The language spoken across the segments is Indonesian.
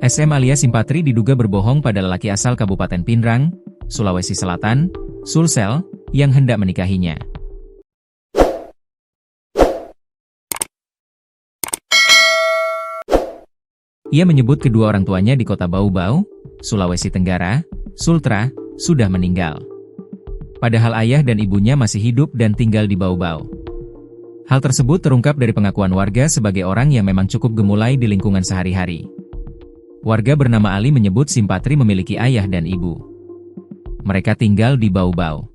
SM alias Simpatri diduga berbohong pada lelaki asal Kabupaten Pinrang, Sulawesi Selatan, Sulsel, yang hendak menikahinya. Ia menyebut kedua orang tuanya di kota Bau-Bau, Sulawesi Tenggara, Sultra, sudah meninggal. Padahal ayah dan ibunya masih hidup dan tinggal di Bau-Bau. Hal tersebut terungkap dari pengakuan warga sebagai orang yang memang cukup gemulai di lingkungan sehari-hari. Warga bernama Ali menyebut Simpatri memiliki ayah dan ibu. Mereka tinggal di Bau-Bau.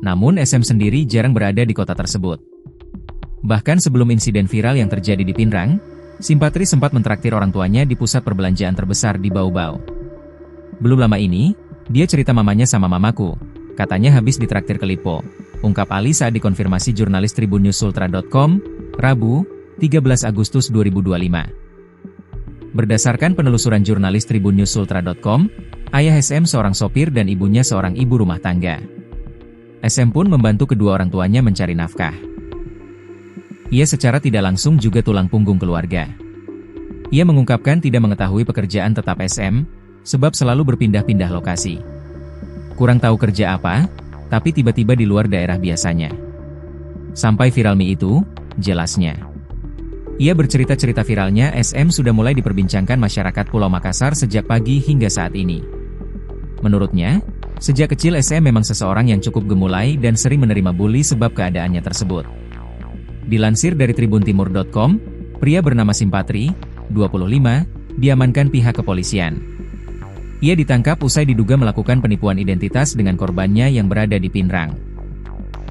Namun SM sendiri jarang berada di kota tersebut. Bahkan sebelum insiden viral yang terjadi di Pinrang, Simpatri sempat mentraktir orang tuanya di pusat perbelanjaan terbesar di Bau-Bau. Belum lama ini, dia cerita mamanya sama mamaku, katanya habis ditraktir ke Lipo, ungkap Ali saat dikonfirmasi jurnalis tribunnews-sultra.com, Rabu, 13 Agustus 2025. Berdasarkan penelusuran jurnalis tribunnews-sultra.com, ayah SM seorang sopir dan ibunya seorang ibu rumah tangga. SM pun membantu kedua orang tuanya mencari nafkah. Ia secara tidak langsung juga tulang punggung keluarga. Ia mengungkapkan tidak mengetahui pekerjaan tetap SM, sebab selalu berpindah-pindah lokasi. Kurang tahu kerja apa, tapi tiba-tiba di luar daerah biasanya. Sampai viral mie itu, jelasnya. Ia bercerita-cerita viralnya SM sudah mulai diperbincangkan masyarakat Pulau Makassar sejak pagi hingga saat ini. Menurutnya, sejak kecil SM memang seseorang yang cukup gemulai dan sering menerima bully sebab keadaannya tersebut. Dilansir dari tribuntimur.com, pria bernama Simpatri, 25, diamankan pihak kepolisian. Ia ditangkap usai diduga melakukan penipuan identitas dengan korbannya yang berada di Pinrang.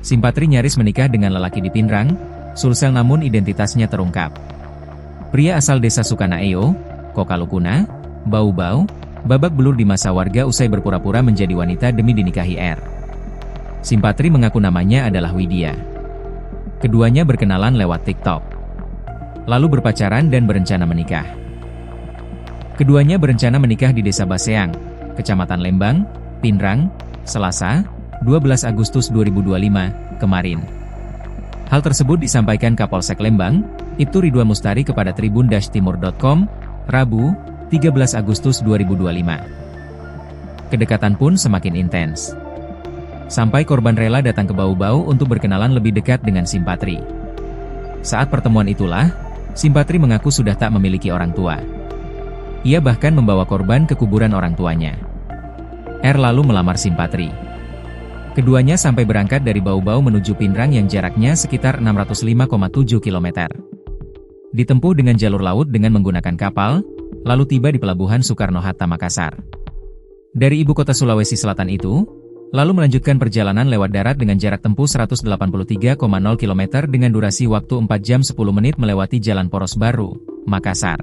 Simpatri nyaris menikah dengan lelaki di Pinrang, Sulsel namun identitasnya terungkap. Pria asal desa Sukanaeo, Kokalukuna, Bau-Bau, babak belur di masa warga usai berpura-pura menjadi wanita demi dinikahi R. Simpatri mengaku namanya adalah Widya. Keduanya berkenalan lewat TikTok. Lalu berpacaran dan berencana menikah. Keduanya berencana menikah di Desa Baseang, Kecamatan Lembang, Pinrang, Selasa, 12 Agustus 2025, kemarin. Hal tersebut disampaikan Kapolsek Lembang, Ibtu Ridwan Mustari kepada tribun-timur.com, Rabu, 13 Agustus 2025. Kedekatan pun semakin intens. Sampai korban rela datang ke Bau-Bau untuk berkenalan lebih dekat dengan Simpatri. Saat pertemuan itulah, Simpatri mengaku sudah tak memiliki orang tua. Ia bahkan membawa korban ke kuburan orang tuanya. R lalu melamar Simpatri. Keduanya sampai berangkat dari Bau-Bau menuju Pinrang yang jaraknya sekitar 605,7 km. Ditempuh dengan jalur laut dengan menggunakan kapal, lalu tiba di Pelabuhan Soekarno-Hatta Makassar. Dari ibu kota Sulawesi Selatan itu, lalu melanjutkan perjalanan lewat darat dengan jarak tempuh 183,0 km dengan durasi waktu 4 jam 10 menit melewati Jalan Poros Baru, Makassar.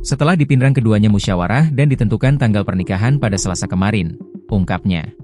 Setelah di Pinrang keduanya musyawarah dan ditentukan tanggal pernikahan pada Selasa kemarin, ungkapnya.